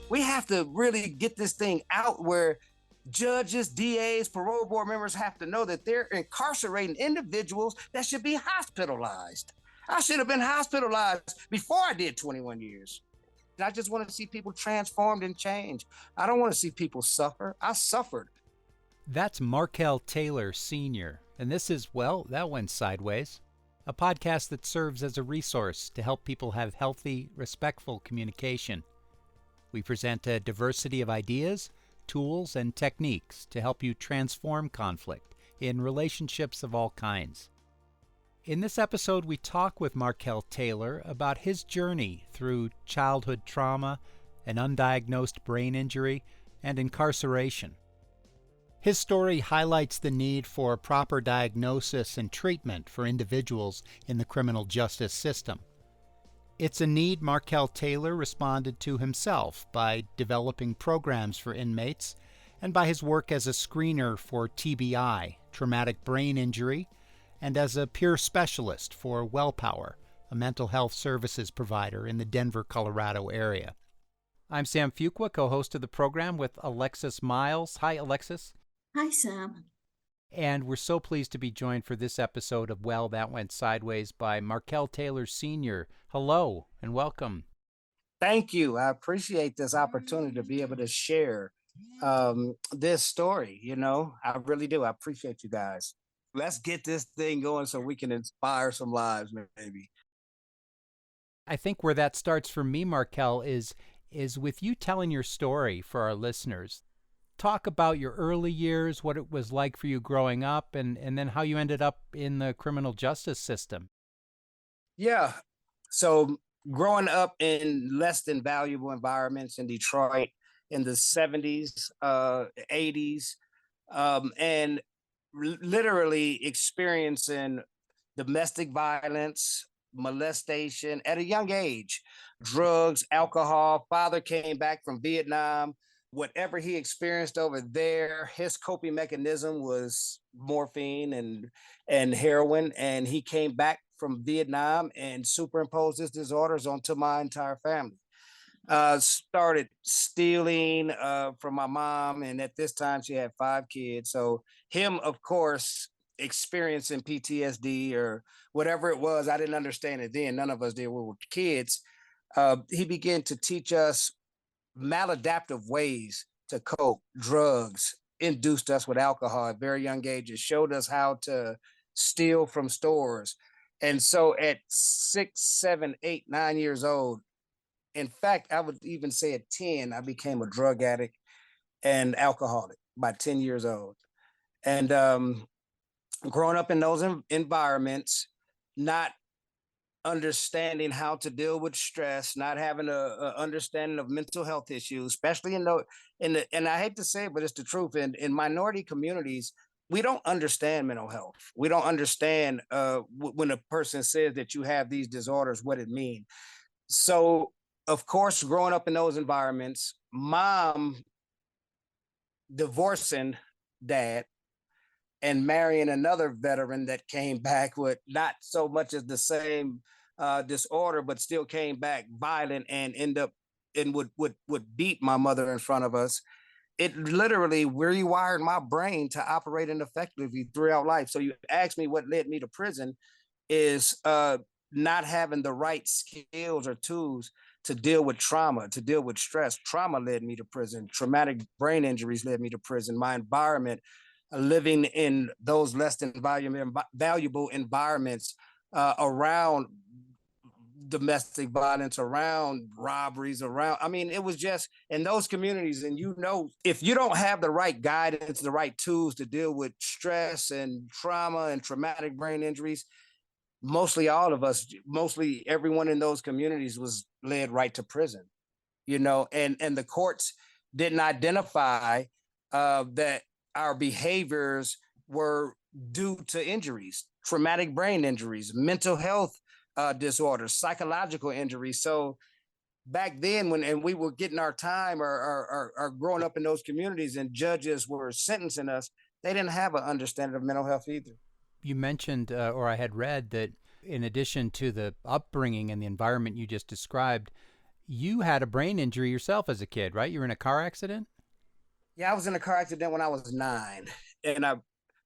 We have to really get this thing out where judges, DAs, parole board members have to know that they're incarcerating individuals that should be hospitalized. I should have been hospitalized before I did 21 years. I just want to see people transformed and change. I don't want to see people suffer. I suffered. That's Marchell Taylor, Sr., and this is, well, that went sideways, a podcast that serves as a resource to help people have healthy, respectful communication. We present a diversity of ideas, tools, and techniques to help you transform conflict in relationships of all kinds. In this episode, we talk with Marchell Taylor about his journey through childhood trauma, an undiagnosed brain injury, and incarceration. His story highlights the need for proper diagnosis and treatment for individuals in the criminal justice system. It's a need Marchell Taylor responded to himself by developing programs for inmates and by his work as a screener for TBI, traumatic brain injury, and as a peer specialist for WellPower, a mental health services provider in the Denver, Colorado area. I'm Sam Fuqua, co-host of the program with Alexis Miles. Hi, Alexis. Hi, Sam. And we're so pleased to be joined for this episode of Well, That Went Sideways by Marchell Taylor, Sr. Hello and welcome. Thank you. I appreciate this opportunity to be able to share this story. I really do. I appreciate you guys. Let's get this thing going so we can inspire some lives, maybe. I think where that starts for me, Marchell, is with you telling your story for our listeners. Talk about your early years, what it was like for you growing up, and then how you ended up in the criminal justice system. Yeah. So growing up in less than valuable environments in Detroit in the 70s, 80s, and literally experiencing domestic violence, molestation at a young age, drugs, alcohol. Father came back from Vietnam. Whatever he experienced over there, his coping mechanism was morphine and heroin. And he came back from Vietnam and superimposed his disorders onto my entire family. Started stealing from my mom. And at this time, she had 5 kids. So him, of course, experiencing PTSD or whatever it was, I didn't understand it then. None of us did. We were kids. He began to teach us maladaptive ways to cope. Drugs, induced us with alcohol at very young ages, showed us how to steal from stores. And so at 6, 7, 8, 9 years old, in fact, I would even say at 10, I became a drug addict and alcoholic by 10 years old. And growing up in those environments, not understanding how to deal with stress, not having a understanding of mental health issues, especially in the and I hate to say it, but it's the truth. In minority communities, we don't understand mental health. We don't understand when a person says that you have these disorders, what it means. So, of course, growing up in those environments, mom divorcing dad and marrying another veteran that came back with not so much as the same disorder, but still came back violent and end up and would beat my mother in front of us. It literally rewired my brain to operate ineffectively throughout life. So you asked me what led me to prison is not having the right skills or tools to deal with trauma, to deal with stress. Trauma led me to prison. Traumatic brain injuries led me to prison. My environment, living in those less than valuable environments around domestic violence, around robberies, it was just in those communities. And if you don't have the right guidance, the right tools to deal with stress and trauma and traumatic brain injuries, mostly everyone in those communities was led right to prison, and the courts didn't identify that our behaviors were due to injuries, traumatic brain injuries, mental health disorders, psychological injuries. So back then when we were getting our time or growing up in those communities and judges were sentencing us, they didn't have an understanding of mental health either. You mentioned, or I had read, that in addition to the upbringing and the environment you just described, You had a brain injury yourself as a kid, right? You were in a car accident? Yeah, I was in a car accident when I was 9. And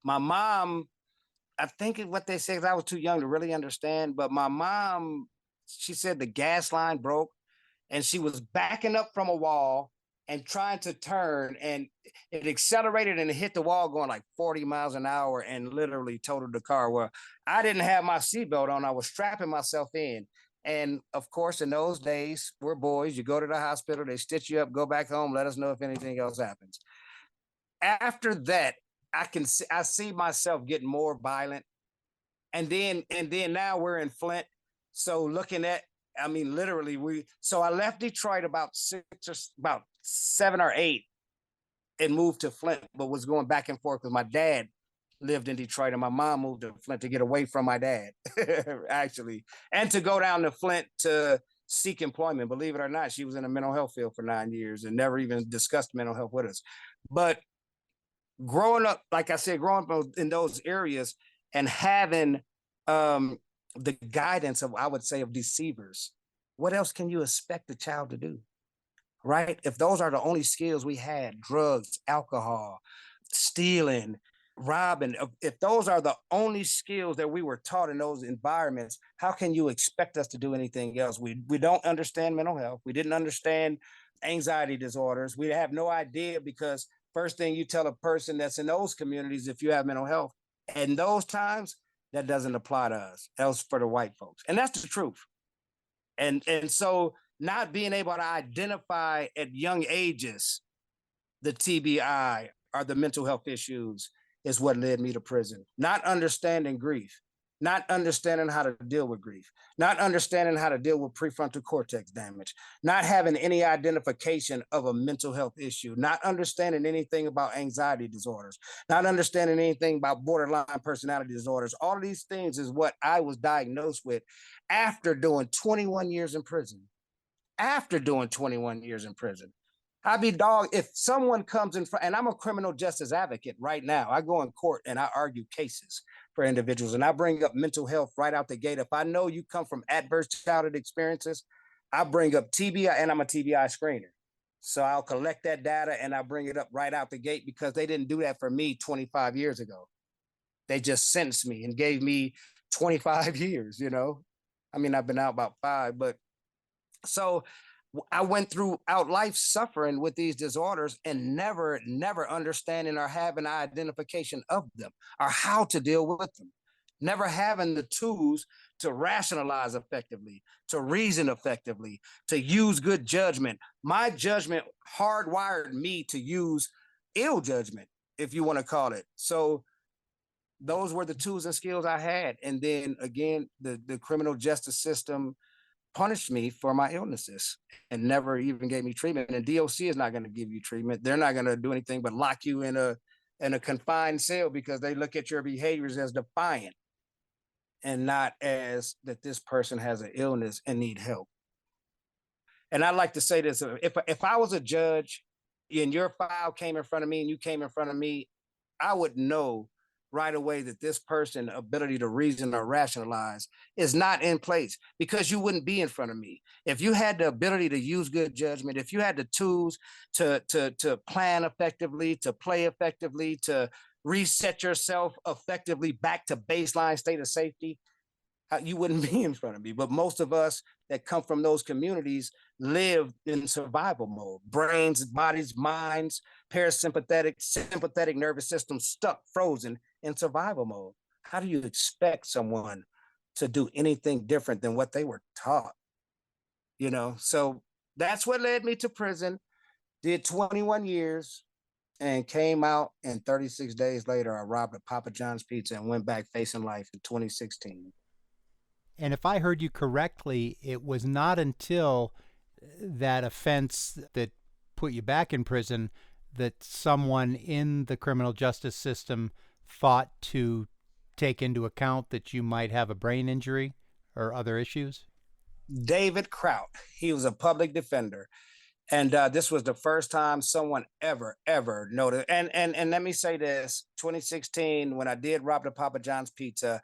my mom, I think what they say is I was too young to really understand, but my mom, she said the gas line broke and she was backing up from a wall and trying to turn, and it accelerated and it hit the wall going like 40 miles an hour and literally totaled the car. Well, I didn't have my seatbelt on. I was strapping myself in. And of course, in those days, we're boys. You go to the hospital, they stitch you up, go back home, let us know if anything else happens. After that, I see myself getting more violent, and then now we're in Flint. So looking at, I mean, literally, so I left Detroit about 7 or 8, and moved to Flint, but was going back and forth because my dad lived in Detroit and my mom moved to Flint to get away from my dad, actually, and to go down to Flint to seek employment. Believe it or not, she was in the mental health field for 9 years and never even discussed mental health with us. But growing up, like I said, growing up in those areas and having um, the guidance of, I would say, of deceivers, what else can you expect a child to do? Right? If those are the only skills we had, drugs, alcohol, stealing, robbing, if those are the only skills that we were taught in those environments, how can you expect us to do anything else? We don't understand mental health. We didn't understand anxiety disorders. We have no idea, because first thing you tell a person that's in those communities, if you have mental health, and those times, that doesn't apply to us. That was for the white folks. And that's the truth. And so not being able to identify at young ages the TBI or the mental health issues is what led me to prison. Not understanding grief, not understanding how to deal with grief, not understanding how to deal with prefrontal cortex damage, not having any identification of a mental health issue, not understanding anything about anxiety disorders, not understanding anything about borderline personality disorders. All of these things is what I was diagnosed with after doing 21 years in prison. After doing 21 years in prison. I'd be dog if someone comes in front, and I'm a criminal justice advocate right now. I go in court and I argue cases for individuals, and I bring up mental health right out the gate. If I know you come from adverse childhood experiences, I bring up TBI, and I'm a TBI screener. So I'll collect that data and I bring it up right out the gate, because they didn't do that for me 25 years ago. They just sentenced me and gave me 25 years. I mean, I've been out about 5, but so I went throughout life suffering with these disorders and never understanding or having an identification of them or how to deal with them. Never having the tools to rationalize effectively, to reason effectively, to use good judgment. My judgment hardwired me to use ill judgment, if you want to call it. So those were the tools and skills I had. And then again, the criminal justice system punished me for my illnesses and never even gave me treatment. And DOC is not going to give you treatment. They're not going to do anything but lock you in a confined cell, because they look at your behaviors as defiant and not as that this person has an illness and need help. And I'd like to say this: if I was a judge and your file came in front of me and you came in front of me, I would know right away that this person ability to reason or rationalize is not in place, because you wouldn't be in front of me. If you had the ability to use good judgment, if you had the tools to plan effectively, to play effectively, to reset yourself effectively back to baseline state of safety, you wouldn't be in front of me. But most of us that come from those communities live in survival mode. Brains, bodies, minds, parasympathetic, sympathetic nervous system stuck, frozen in survival mode. How do you expect someone to do anything different than what they were taught? So that's what led me to prison. Did 21 years and came out, and 36 days later, I robbed a Papa John's pizza and went back facing life in 2016. And if I heard you correctly, it was not until that offense that put you back in prison that someone in the criminal justice system thought to take into account that you might have a brain injury or other issues? David Kraut, he was a public defender. And this was the first time someone ever noticed. And let me say this: 2016, when I did rob the Papa John's pizza,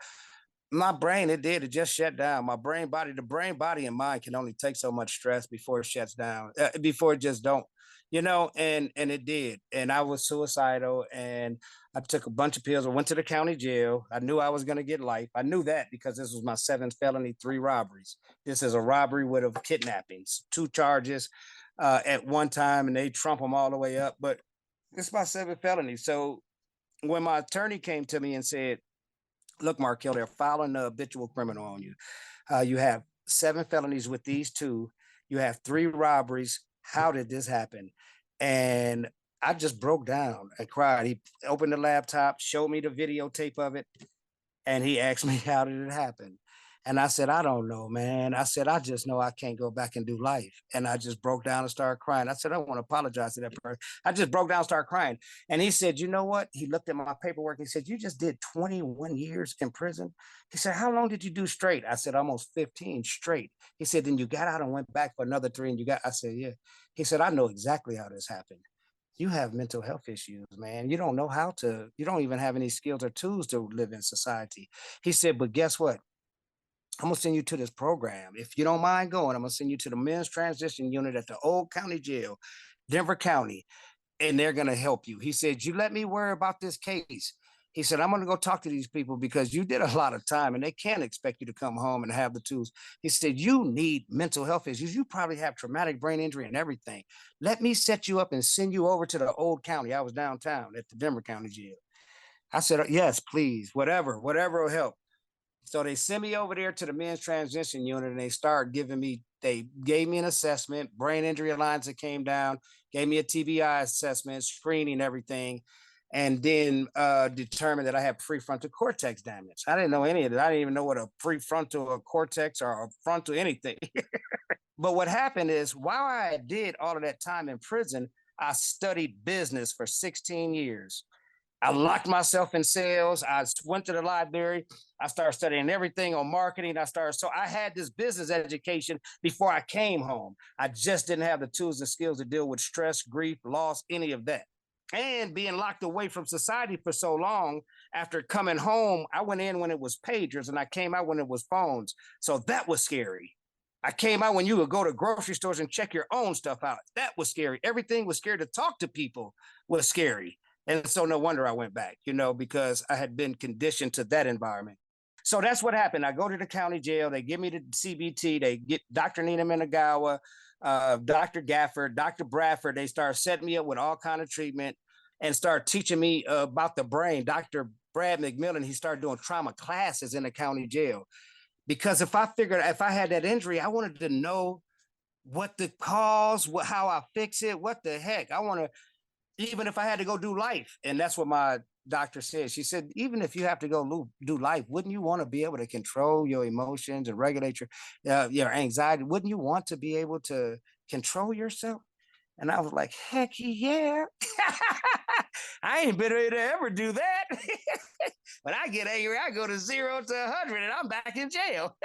My brain, it did. It just shut down. My brain, body, the brain, body, and mind can only take so much stress before it shuts down. Before it just don't, and it did. And I was suicidal, and I took a bunch of pills. I went to the county jail. I knew I was going to get life. I knew that because this was my seventh felony, 3 robberies. This is a robbery with a kidnappings, 2 charges at one time, and they trump them all the way up. But it's my seventh felony. So when my attorney came to me and said, look, Markell, they're filing a habitual criminal on you. You have 7 felonies with these 2. You have 3 robberies. How did this happen? And I just broke down. I cried. He opened the laptop, showed me the videotape of it, and he asked me, how did it happen? And I said, I don't know, man. I said, I just know I can't go back and do life. And I just broke down and started crying. I said, I want to apologize to that person. I just broke down and started crying. And he said, you know what? He looked at my paperwork. He said, you just did 21 years in prison. He said, how long did you do straight? I said, almost 15 straight. He said, then you got out and went back for another 3 and you got, I said, yeah. He said, I know exactly how this happened. You have mental health issues, man. You don't know how to, you don't even have any skills or tools to live in society. He said, but guess what? I'm gonna send you to this program. If you don't mind going, I'm gonna send you to the men's transition unit at the old county jail, Denver County, and they're gonna help you. He said, you let me worry about this case. He said, I'm gonna go talk to these people because you did a lot of time and they can't expect you to come home and have the tools. He said, you need mental health issues. You probably have traumatic brain injury and everything. Let me set you up and send you over to the old county. I was downtown at the Denver County jail. I said, yes, please, whatever will help. So they sent me over there to the men's transition unit and they gave me an assessment, brain injury alliance that came down, gave me a TBI assessment, screening, everything, and then determined that I had prefrontal cortex damage. I didn't know any of it. I didn't even know what a prefrontal cortex or a frontal anything. But what happened is while I did all of that time in prison, I studied business for 16 years. I locked myself in sales. I went to the library. I started studying everything on marketing. So I had this business education before I came home. I just didn't have the tools and skills to deal with stress, grief, loss, any of that. And being locked away from society for so long, after coming home, I went in when it was pagers and I came out when it was phones. So that was scary. I came out when you would go to grocery stores and check your own stuff out. That was scary. Everything was scary. To talk to people was scary. And so no wonder I went back, because I had been conditioned to that environment. So that's what happened. I go to the county jail. They give me the CBT. They get Dr. Nina Minagawa, Dr. Gafford, Dr. Bradford. They start setting me up with all kind of treatment and start teaching me about the brain. Dr. Brad McMillan, he started doing trauma classes in the county jail. Because if I had that injury, I wanted to know what the cause, how I fix it, what the heck. I want to, even if I had to go do life. And that's what my doctor said. She said, even if you have to go do life, wouldn't you want to be able to control your emotions and regulate your anxiety? Wouldn't you want to be able to control yourself? And I was like, heck yeah. I ain't been able to ever do that. When I get angry, I go to 0 to 100 and I'm back in jail.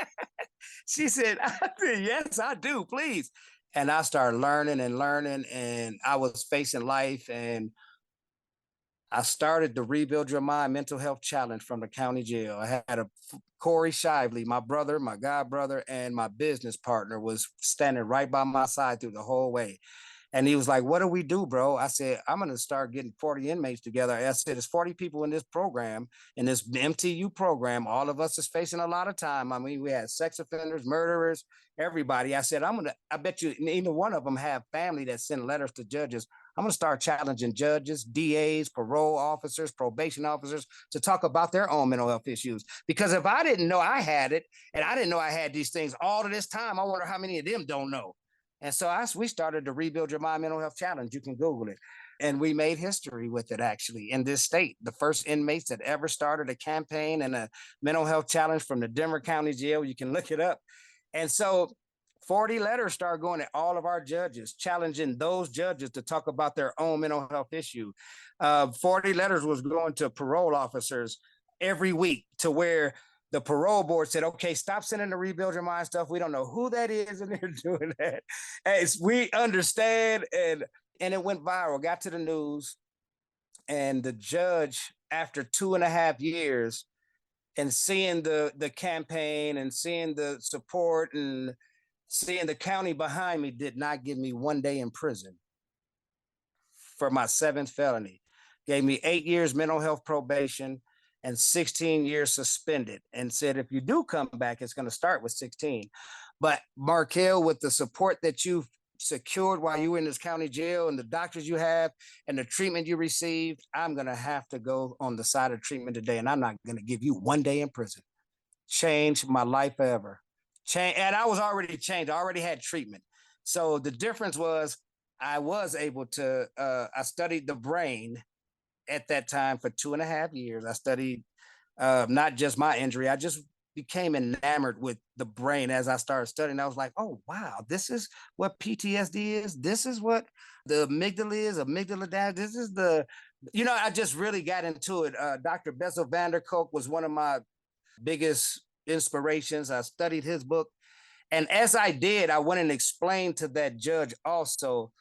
She said, yes, I do, please. And I started learning and I was facing life, and I started the Rebuild Your Mind Mental Health Challenge from the county jail. I had Corey Shively, my brother, my god brother, and my business partner was standing right by my side through the whole way. And he was like, what do we do, bro? I said, I'm going to start getting 40 inmates together. I said, there's 40 people in this program, in this MTU program. All of us is facing a lot of time. I mean, we had sex offenders, murderers, everybody. I said, I bet you neither one of them have family that send letters to judges. I'm going to start challenging judges, DAs, parole officers, probation officers to talk about their own mental health issues. Because if I didn't know I had it, and I didn't know I had these things all of this time, I wonder how many of them don't know. And so we started the Rebuild Your Mind Mental Health Challenge. You can Google it. And we made history with it, actually, in this state. The first inmates that ever started a campaign and a mental health challenge from the Denver County Jail. You can look it up. And so 40 letters started going at all of our judges, challenging those judges to talk about their own mental health issue. 40 letters was going to parole officers every week, to where the parole board said, okay, stop sending the Rebuild Your Mind stuff. We don't know who that is, and they're doing that. As we understand, and it went viral, got to the news, and the judge, after 2.5 years, and seeing the campaign and seeing the support and seeing the county behind me did not give me 1 day in prison for my seventh felony. Gave me 8 years mental health probation and 16 years suspended, and said, if you do come back, it's going to start with 16. But Markel, with the support that you've secured while you were in this county jail and the doctors you have and the treatment you received, I'm going to have to go on the side of treatment today. And I'm not going to give you 1 day in prison. Changed my life forever. And I was already changed. I already had treatment. So the difference was I was able to, I studied the brain at that time for 2.5 years. I studied not just my injury. I just became enamored with the brain as I started studying. I was like, oh, wow, this is what PTSD is. This is what the amygdala is, amygdala damage. This is I just really got into it. Dr. Bessel van der Kolk was one of my biggest inspirations. I studied his book. And as I did, I went and explained to that judge also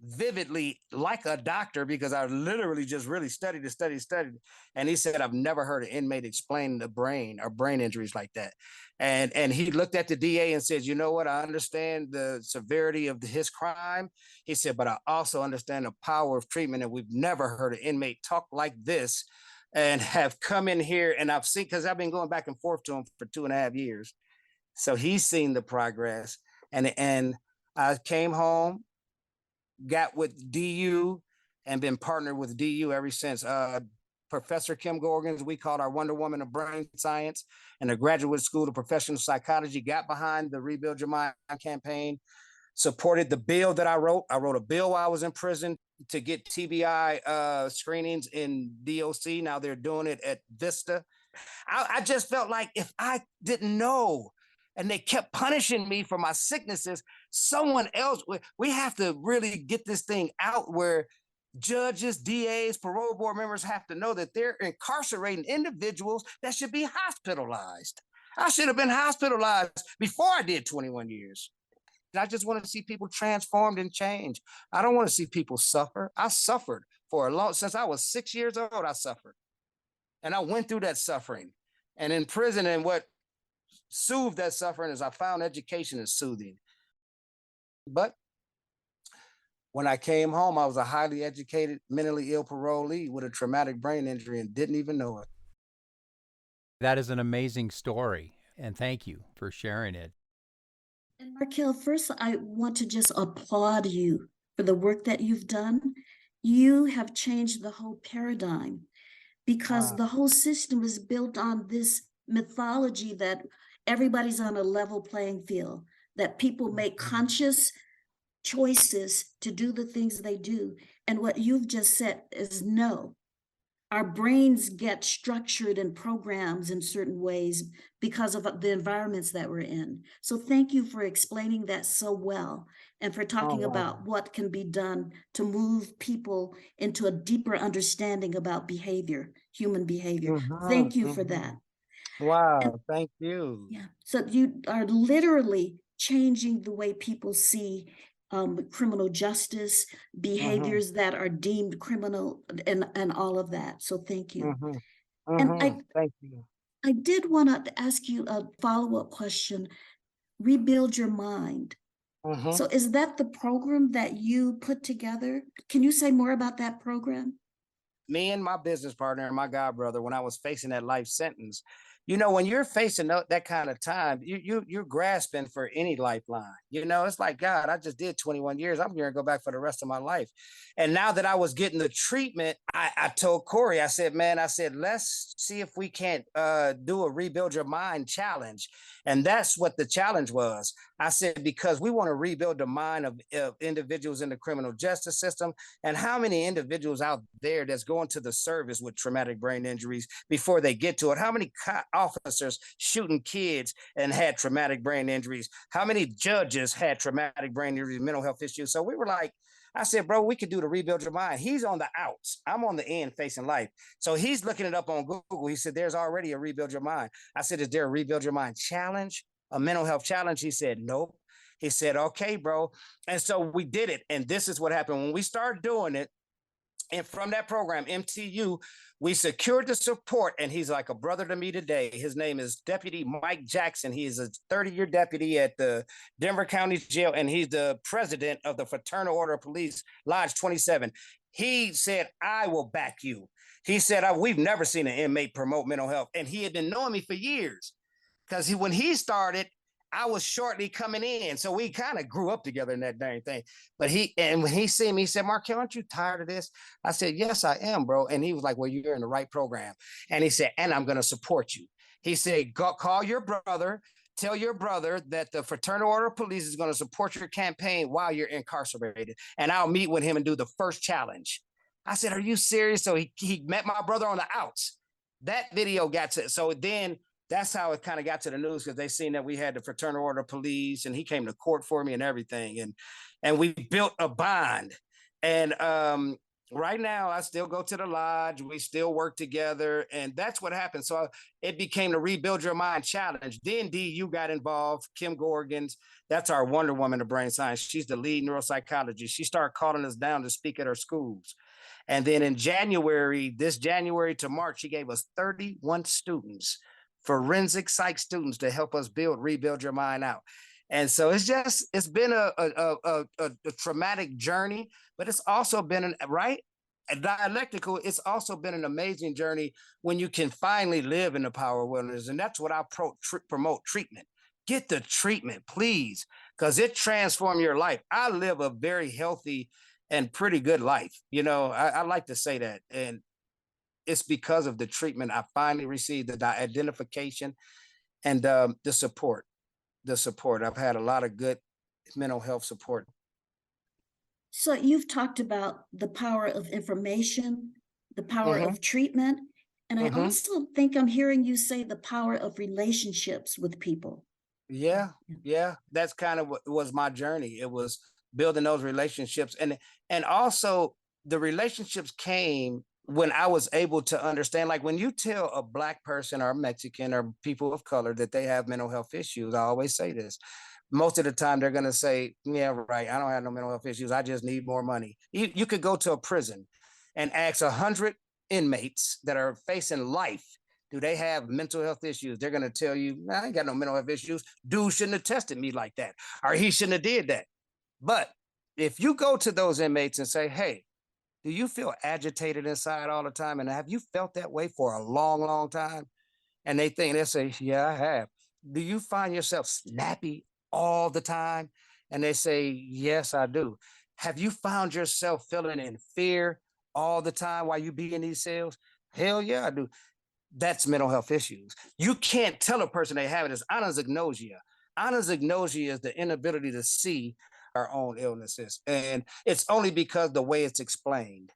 vividly like a doctor, because I literally just really studied. And he said, I've never heard an inmate explain the brain or brain injuries like that. And he looked at the DA and said, you know what? I understand the severity of his crime. He said, but I also understand the power of treatment. And we've never heard an inmate talk like this and have come in here. And I've seen, because I've been going back and forth to him for 2.5 years. So he's seen the progress. And I came home, got with DU, and been partnered with DU ever since. Professor Kim Gorgans, we called our Wonder Woman of Brain Science, and the Graduate School of Professional Psychology got behind the Rebuild Your Mind campaign, supported the bill that I wrote. I wrote a bill while I was in prison to get TBI screenings in DOC. Now they're doing it at Vista. I just felt like if I didn't know and they kept punishing me for my sicknesses, someone else, we have to really get this thing out where judges, DAs, parole board members have to know that they're incarcerating individuals that should be hospitalized. I should have been hospitalized before I did 21 years. I just want to see people transformed and change. I don't want to see people suffer. I suffered since I was 6 years old, I suffered. And I went through that suffering. And in prison, and what soothed that suffering is I found education is soothing. But when I came home, I was a highly educated, mentally ill parolee with a traumatic brain injury and didn't even know it. That is an amazing story, and thank you for sharing it. And Markel, first, I want to just applaud you for the work that you've done. You have changed the whole paradigm, because the whole system is built on this mythology that everybody's on a level playing field, that people make conscious choices to do the things they do. And what you've just said is no. Our brains get structured and programs in certain ways because of the environments that we're in. So thank you for explaining that so well, and for talking about what can be done to move people into a deeper understanding about behavior, human behavior. Thank you for that. Wow, And, thank you. yeah, so you are literally changing the way people see criminal justice, behaviors that are deemed criminal, and all of that. So thank you. And thank you. I did want to ask you a follow-up question. Rebuild Your Mind. So is that the program that you put together? Can you say more about that program? Me and my business partner and my god brother, when I was facing that life sentence, when you're facing that kind of time, you're grasping for any lifeline. It's like, God, I just did 21 years. I'm going to go back for the rest of my life. And now that I was getting the treatment, I told Corey, I said, let's see if we can't do a Rebuild Your Mind challenge. And that's what the challenge was. I said, because we want to rebuild the mind of individuals in the criminal justice system. And how many individuals out there that's going to the service with traumatic brain injuries before they get to it? How many officers shooting kids and had traumatic brain injuries? How many judges had traumatic brain injuries, mental health issues? So we were like, I said, bro, we could do the Rebuild Your Mind. He's on the outs. I'm on the end facing life. So he's looking it up on Google. He said, there's already a Rebuild Your Mind. I said, is there a Rebuild Your Mind challenge, a mental health challenge? He said, nope. He said, okay, bro. And so we did it. And this is what happened. When we started doing it, And from that program, MTU, we secured the support, and he's like a brother to me today. His name is Deputy Mike Jackson. He is a 30-year deputy at the Denver County Jail, and he's the president of the Fraternal Order of Police, Lodge 27. He said, I will back you. He said, we've never seen an inmate promote mental health. And he had been knowing me for years because when he started, I was shortly coming in. So we kind of grew up together in that dang thing. But when he seen me, he said, Markel, aren't you tired of this? I said, yes, I am, bro. And he was like, well, you're in the right program. And he said, and I'm going to support you. He said, go call your brother, tell your brother that the Fraternal Order of Police is going to support your campaign while you're incarcerated. And I'll meet with him and do the first challenge. I said, are you serious? So he met my brother on the outs. That video got to, so then that's how it kind of got to the news, because they seen that we had the Fraternal Order of Police, and he came to court for me and everything. And we built a bond. And right now I still go to the lodge. We still work together. And that's what happened. So it became the Rebuild Your Mind Challenge. Then DU got involved. Kim Gorgons, that's our Wonder Woman of brain science. She's the lead neuropsychologist. She started calling us down to speak at her schools. And then in this January to March, she gave us 31 students, forensic psych students, to help us rebuild your mind out. And so it's been a traumatic journey, but it's also been dialectical. It's also been an amazing journey when you can finally live in the power of wellness. And that's what I promote: treatment. Get the treatment, please, because it transforms your life. I live a very healthy and pretty good life. I like to say that. And it's because of the treatment I finally received, the identification and the support. I've had a lot of good mental health support. So you've talked about the power of information, the power of treatment, and I also think I'm hearing you say the power of relationships with people. Yeah. That's kind of what was my journey. It was building those relationships. And also the relationships came when I was able to understand, like when you tell a Black person or Mexican or people of color that they have mental health issues, I always say this. Most of the time they're going to say, yeah, right, I don't have no mental health issues. I just need more money. You could go to a prison and ask 100 inmates that are facing life, do they have mental health issues? They're going to tell you, nah, I ain't got no mental health issues. Dude shouldn't have tested me like that, or he shouldn't have did that. But if you go to those inmates and say, hey, do you feel agitated inside all the time? And have you felt that way for a long, long time? And they'll say, yeah, I have. Do you find yourself snappy all the time? And they say, yes, I do. Have you found yourself feeling in fear all the time while you be in these cells? Hell yeah, I do. That's mental health issues. You can't tell a person they have it as undiagnosed. Undiagnosed is the inability to see our own illnesses. And it's only because the way it's explained.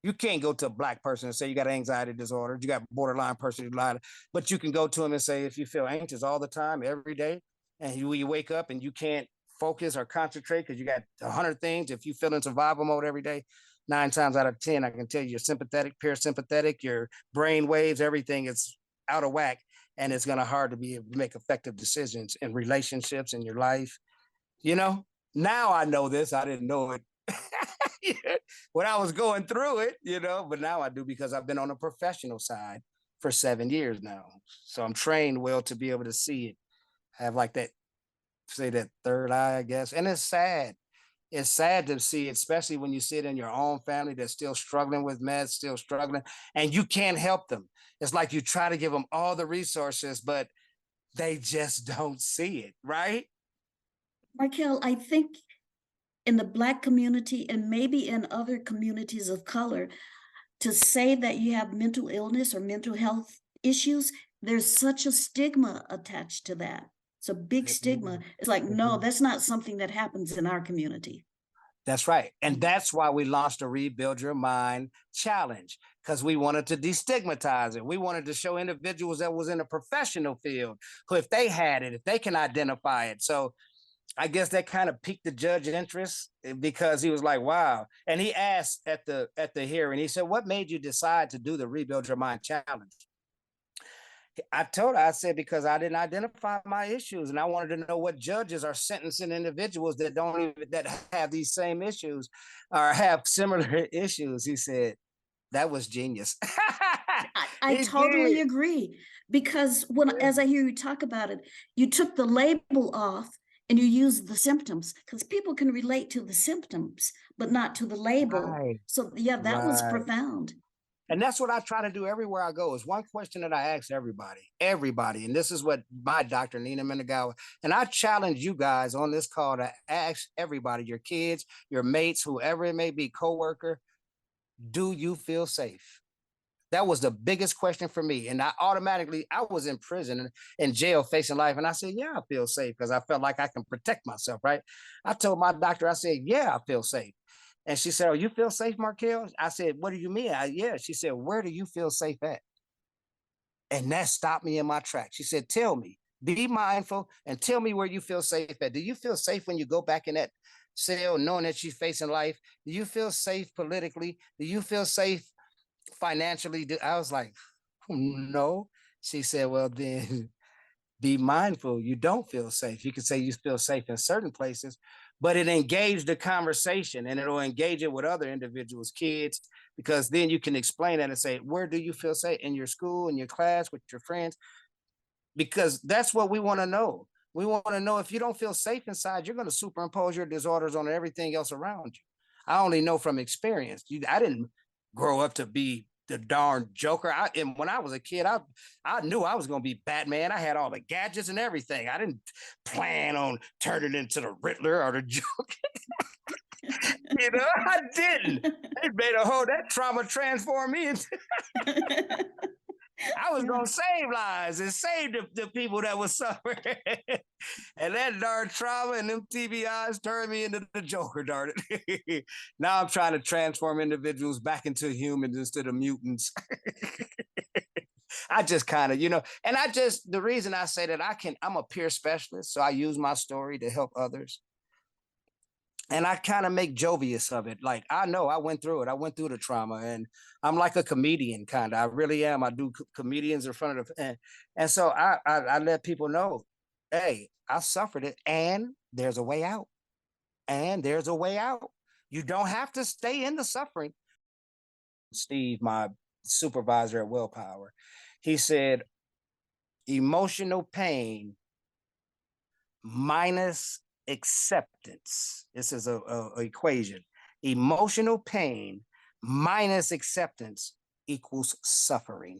You can't go to a Black person and say you got anxiety disorder, you got borderline personality, but you can go to them and say, if you feel anxious all the time, every day, and you wake up and you can't focus or concentrate because you got 100 things, if you feel in survival mode every day, 9 times out of 10, I can tell you, you're sympathetic, parasympathetic, your brain waves, everything is out of whack. And it's going to hard to be able to make effective decisions in relationships in your life. Now I know this. I didn't know it when I was going through it, but now I do, because I've been on the professional side for 7 years now. So I'm trained well to be able to see it. I have like that third eye, I guess. And it's sad. It's sad to see, especially when you see it in your own family that's still struggling with meds, still struggling, and you can't help them. It's like you try to give them all the resources, but they just don't see it, right? Markel, I think in the Black community and maybe in other communities of color, to say that you have mental illness or mental health issues, there's such a stigma attached to that. It's a big stigma. It's like, no, that's not something that happens in our community. That's right. And that's why we launched a Rebuild Your Mind Challenge, because we wanted to destigmatize it. We wanted to show individuals that was in a professional field who, if they had it, if they can identify it. So I guess that kind of piqued the judge's interest, because he was like, wow. And he asked at the hearing, he said, what made you decide to do the Rebuild Your Mind Challenge? I told her, I said, because I didn't identify my issues, and I wanted to know what judges are sentencing individuals that don't even that have these same issues or have similar issues. He said, that was genius. I He totally did. agree, because when, as I hear you talk about it, you took the label off and you used the symptoms, because people can relate to the symptoms, but not to the label. Right, So yeah, that was right. profound. And that's what I try to do everywhere I go. Is one question that I ask everybody. And this is what my doctor, Nina Menagawa, and I challenge you guys on this call to ask everybody, your kids, your mates, whoever it may be, coworker, do you feel safe? That was the biggest question for me. And I was in prison, in jail, facing life. And I said, yeah, I feel safe because I felt like I can protect myself, right? I told my doctor, I said, yeah, I feel safe. And she said, oh, you feel safe, Markel? I said, what do you mean? Yeah. She said, where do you feel safe at? And that stopped me in my tracks. She said, tell me, be mindful and tell me where you feel safe at. Do you feel safe when you go back in that cell knowing that you're facing life? Do you feel safe politically? Do you feel safe financially? I was like, no. She said, well, then be mindful. You don't feel safe. You can say you feel safe in certain places, but it engaged the conversation and it'll engage it with other individuals, kids, because then you can explain that and say, where do you feel safe? In your school, in your class, with your friends? Because that's what we want to know. We want to know if you don't feel safe inside, you're going to superimpose your disorders on everything else around you. I only know from experience. I didn't grow up to be the darn Joker. And when I was a kid, I knew I was going to be Batman. I had all the gadgets and everything. I didn't plan on turning into the Riddler or the Joker. I didn't. It made that trauma transform me into I was Yeah. gonna save lives and save the people that were suffering. And that darn trauma and them TBIs turned me into the Joker, darn it. Now I'm trying to transform individuals back into humans instead of mutants. I just kind of, and the reason I say that I'm a peer specialist, so I use my story to help others. And I kind of make jovious of it. Like, I know I went through it. I went through the trauma, and I'm like a comedian, kind of. I really am. I do comedians in front of and so I let people know, hey, I suffered it, and there's a way out. And there's a way out. You don't have to stay in the suffering. Steve, my supervisor at WellPower, he said, emotional pain minus acceptance. This is a equation. Emotional pain minus acceptance equals suffering.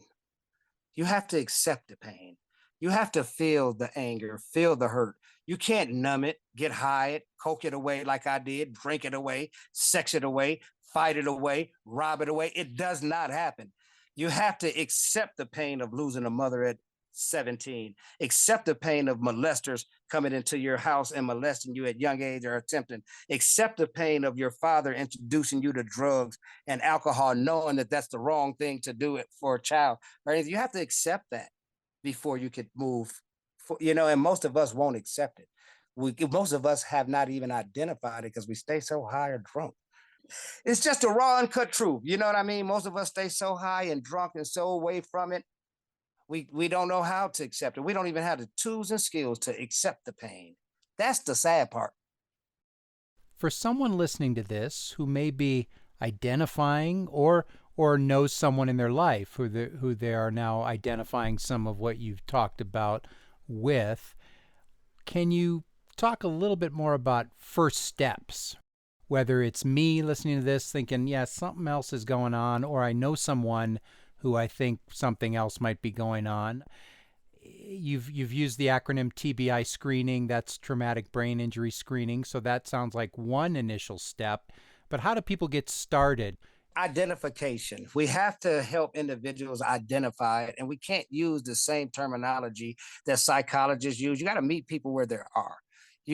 You have to accept the pain. You have to feel the anger, feel the hurt. You can't numb it, get high it, coke it away like I did, drink it away, sex it away, fight it away, rob it away. It does not happen. You have to accept the pain of losing a mother at 17. Accept the pain of molesters coming into your house and molesting you at young age or attempting. Accept the pain of your father introducing you to drugs and alcohol, knowing that that's the wrong thing to do it for a child. Right? You have to accept that before you could move. And most of us won't accept it. Most of us have not even identified it because we stay so high or drunk. It's just a raw, uncut truth. You know what I mean? Most of us stay so high and drunk and so away from it. We don't know how to accept it. We don't even have the tools and skills to accept the pain. That's the sad part. For someone listening to this who may be identifying or knows someone in their life who they are now identifying some of what you've talked about with, can you talk a little bit more about first steps? Whether it's me listening to this thinking, yeah, something else is going on, or I know someone who I think something else might be going on. You've used the acronym TBI screening. That's traumatic brain injury screening. So that sounds like one initial step. But how do people get started? Identification. We have to help individuals identify it, and we can't use the same terminology that psychologists use. You got to meet people where they are.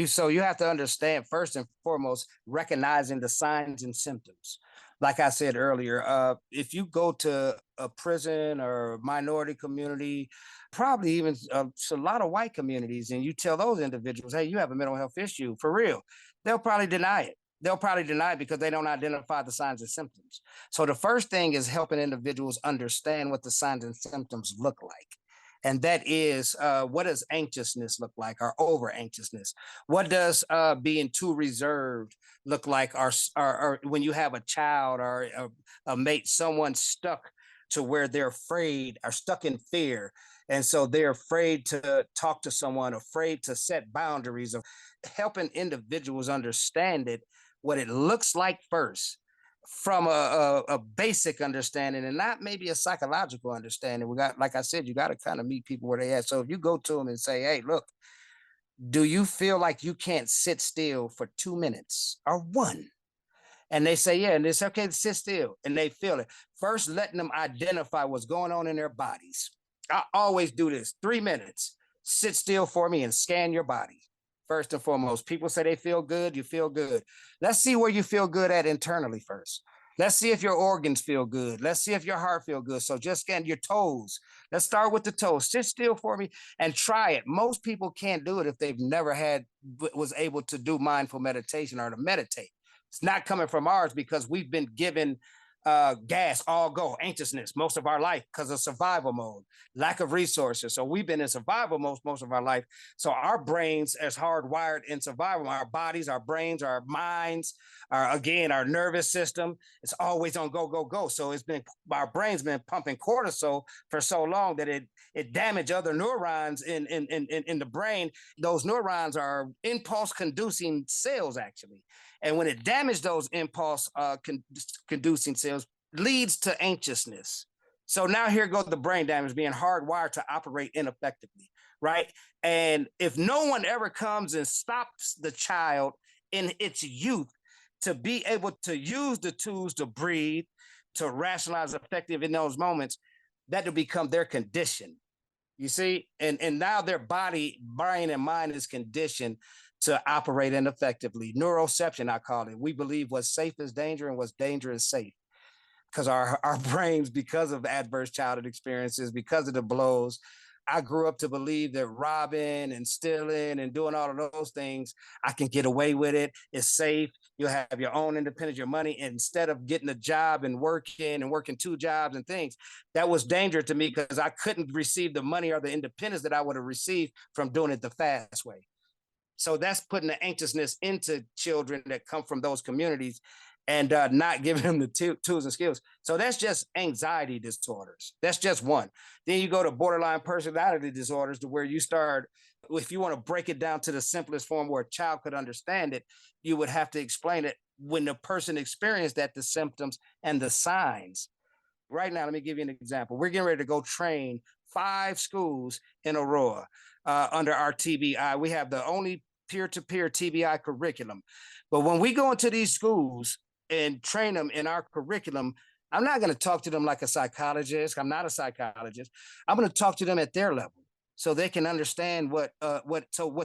So you have to understand, first and foremost, recognizing the signs and symptoms. Like I said earlier, if you go to a prison or minority community, probably even a lot of white communities, and you tell those individuals, hey, you have a mental health issue, for real, they'll probably deny it. They'll probably deny it because they don't identify the signs and symptoms. So the first thing is helping individuals understand what the signs and symptoms look like. And that is, what does anxiousness look like, or over anxiousness? What does being too reserved look like, or when you have a child or a mate, someone stuck to where they're afraid, are stuck in fear. And so they're afraid to talk to someone, afraid to set boundaries, of helping individuals understand it, what it looks like first, from a basic understanding, and not maybe a psychological understanding. We got, like I said, you got to kind of meet people where they at. So if you go to them and say, hey, look, do you feel like you can't sit still for 2 minutes or one? And they say, yeah, and it's okay to sit still, and they feel it. First, letting them identify what's going on in their bodies. I always do this: 3 minutes, sit still for me and scan your body. First and foremost, people say they feel good, you feel good. Let's see where you feel good at internally first. Let's see if your organs feel good. Let's see if your heart feel good. So just scan your toes. Let's start with the toes. Sit still for me and try it. Most people can't do it if they've never was able to do mindful meditation or to meditate. It's not coming from ours because we've been given gas, all go, anxiousness most of our life because of survival mode, lack of resources. So we've been in survival mode most of our life. So our brains is hardwired in survival. Our bodies, our brains, our minds, our nervous system, it's always on go, go, go. So our brain's been pumping cortisol for so long that it damaged other neurons in the brain. Those neurons are impulse conducing cells, actually. And when it damaged those impulse conducing cells, leads to anxiousness. So now here goes the brain damage, being hardwired to operate ineffectively, right? And if no one ever comes and stops the child in its youth to be able to use the tools to breathe, to rationalize effective in those moments, that will become their condition. You see, and now their body, brain, and mind is conditioned to operate ineffectively. Neuroception, I call it. We believe what's safe is danger and what's danger is safe. Because our brains, because of adverse childhood experiences, because of the blows, I grew up to believe that robbing and stealing and doing all of those things, I can get away with it. It's safe. You'll have your own independence, your money. Instead of getting a job and working 2 jobs and things, that was danger to me because I couldn't receive the money or the independence that I would have received from doing it the fast way. So that's putting the anxiousness into children that come from those communities and not giving them the tools and skills. So that's just anxiety disorders. That's just one. Then you go to borderline personality disorders, to where you start, if you want to break it down to the simplest form where a child could understand it, you would have to explain it when the person experienced that, the symptoms and the signs. Right now, let me give you an example. We're getting ready to go train 5 schools in Aurora under our TBI. We have the only peer-to-peer TBI curriculum. But when we go into these schools and train them in our curriculum, I'm not going to talk to them like a psychologist. I'm not a psychologist. I'm going to talk to them at their level so they can understand what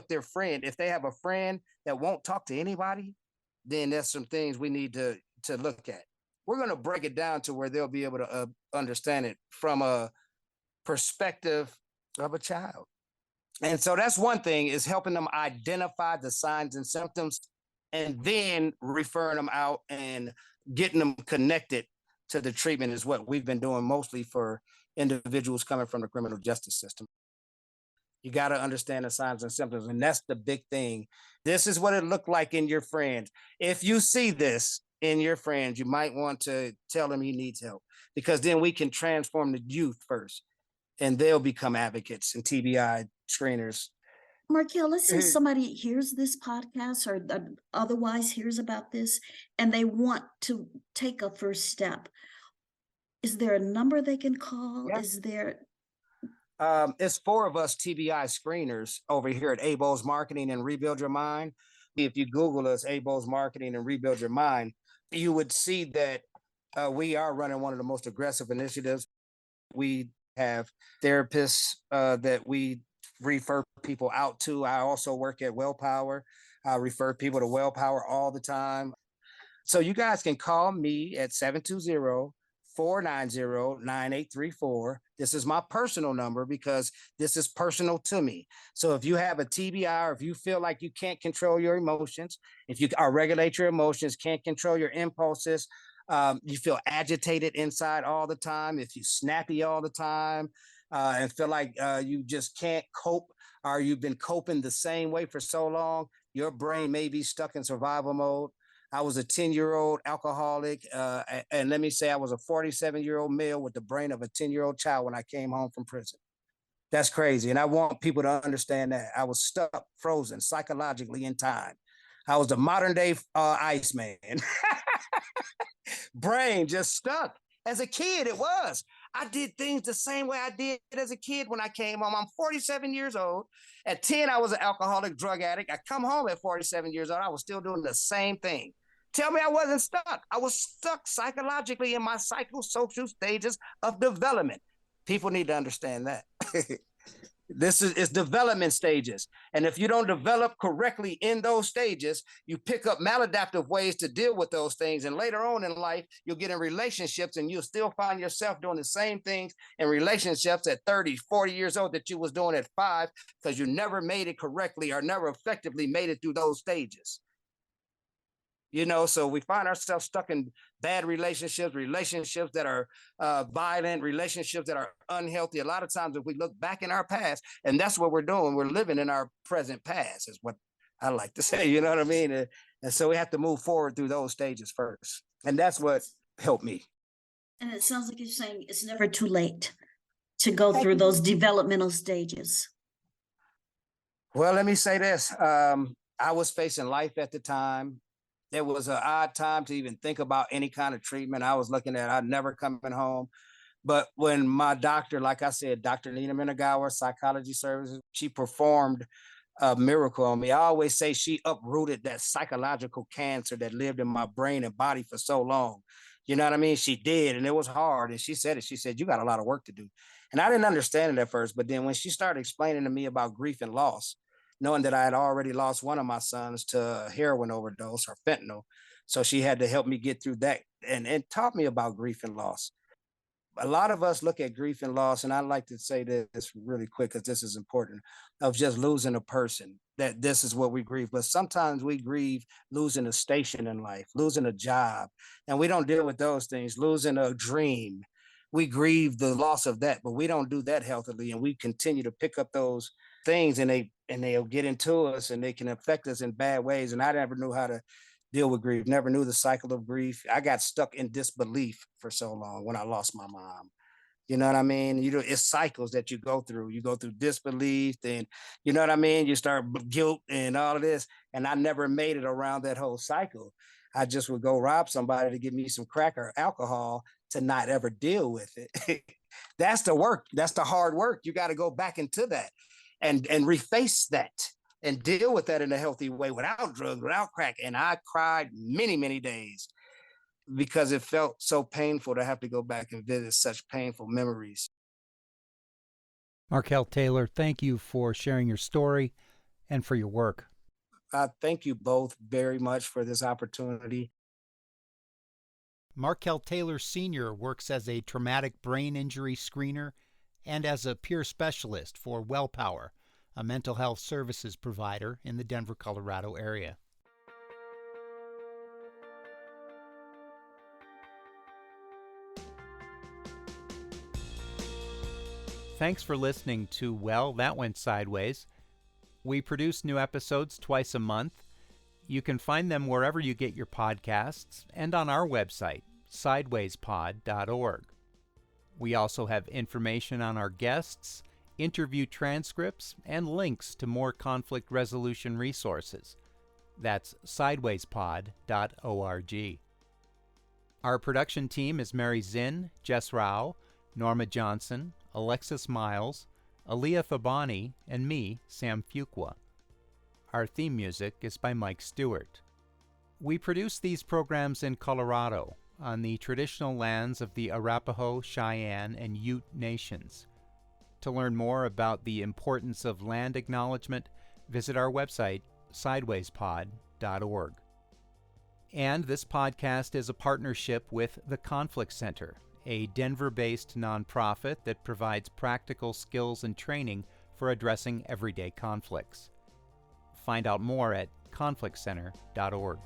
their friend, if they have a friend that won't talk to anybody, then there's some things we need to look at. We're going to break it down to where they'll be able to understand it from a perspective of a child. And so that's one thing, is helping them identify the signs and symptoms and then referring them out and getting them connected to the treatment is what we've been doing mostly for individuals coming from the criminal justice system. You got to understand the signs and symptoms. And that's the big thing. This is what it looked like in your friends. If you see this in your friends, you might want to tell them he needs help, because then we can transform the youth first and they'll become advocates and TBI screeners. Marchell, let's say somebody hears this podcast or otherwise hears about this and they want to take a first step. Is there a number they can call? Yeah. Is there? It's 4 of us TBI screeners over here at ABO's Marketing and Rebuild Your Mind. If you Google us, ABO's Marketing and Rebuild Your Mind, you would see that we are running one of the most aggressive initiatives. We have therapists that we refer people out to. I also work at WellPower. I refer people to WellPower all the time. So you guys can call me at 720-490-9834. This is my personal number because this is personal to me. So if you have a TBI, or if you feel like you can't control your emotions, if you regulate your emotions, can't control your impulses, you feel agitated inside all the time, if you snappy all the time, and feel like you just can't cope, or you've been coping the same way for so long, your brain may be stuck in survival mode. I was a 10-year-old alcoholic, and let me say I was a 47-year-old male with the brain of a 10-year-old child when I came home from prison. That's crazy. And I want people to understand that I was stuck, frozen psychologically in time. I was the modern day Iceman. Brain just stuck. As a kid, it was. I did things the same way I did as a kid when I came home. I'm 47 years old. At 10, I was an alcoholic drug addict. I come home at 47 years old. I was still doing the same thing. Tell me I wasn't stuck. I was stuck psychologically in my psychosocial stages of development. People need to understand that. This is development stages. And if you don't develop correctly in those stages, you pick up maladaptive ways to deal with those things. And later on in life, you'll get in relationships and you'll still find yourself doing the same things in relationships at 30, 40 years old that you was doing at 5, because you never made it correctly or never effectively made it through those stages. So we find ourselves stuck in bad relationships that are violent, relationships that are unhealthy. A lot of times, if we look back in our past, and that's what we're doing, we're living in our present past, is what I like to say, you know what I mean? And so we have to move forward through those stages first. And that's what helped me. And it sounds like you're saying it's never too late to go through those developmental stages. Well, let me say this. I was facing life at the time. It was an odd time to even think about any kind of treatment. I was looking at, I'm never coming home. But when my doctor, like I said, Dr. Nina Minagawa, Psychology Services, she performed a miracle on me. I always say she uprooted that psychological cancer that lived in my brain and body for so long. You know what I mean? She did, and it was hard. And she said it. She said, you got a lot of work to do. And I didn't understand it at first. But then when she started explaining to me about grief and loss, knowing that I had already lost one of my sons to a heroin overdose or fentanyl. So she had to help me get through that and taught me about grief and loss. A lot of us look at grief and loss, and I'd like to say this really quick because this is important, of just losing a person, that this is what we grieve. But sometimes we grieve losing a station in life, losing a job, and we don't deal with those things, losing a dream. We grieve the loss of that, but we don't do that healthily, and we continue to pick up those things, and they'll get into us, and they can affect us in bad ways. And I never knew how to deal with grief, never knew the cycle of grief. I got stuck in disbelief for so long when I lost my mom. You know what I mean? It's cycles that you go through. You go through disbelief, then, you know what I mean? You start guilt and all of this. And I never made it around that whole cycle. I just would go rob somebody to give me some crack or alcohol to not ever deal with it. That's the work. That's the hard work. You got to go back into that and reface that and deal with that in a healthy way without drugs, without crack. And I cried many, many days because it felt so painful to have to go back and visit such painful memories. Marchell Taylor, thank you for sharing your story and for your work. Thank you both very much for this opportunity. Marchell Taylor Sr. works as a traumatic brain injury screener and as a peer specialist for WellPower, a mental health services provider in the Denver, Colorado area. Thanks for listening to Well, That Went Sideways. We produce new episodes twice a month. You can find them wherever you get your podcasts and on our website, sidewayspod.org. We also have information on our guests, interview transcripts, and links to more conflict resolution resources. That's sidewayspod.org. Our production team is Mary Zinn, Jess Rao, Norma Johnson, Alexis Miles, Aaliyah Fabani, and me, Sam Fuqua. Our theme music is by Mike Stewart. We produce these programs in Colorado, on the traditional lands of the Arapaho, Cheyenne, and Ute nations. To learn more about the importance of land acknowledgement, visit our website, sidewayspod.org. And this podcast is a partnership with the Conflict Center, a Denver-based nonprofit that provides practical skills and training for addressing everyday conflicts. Find out more at conflictcenter.org.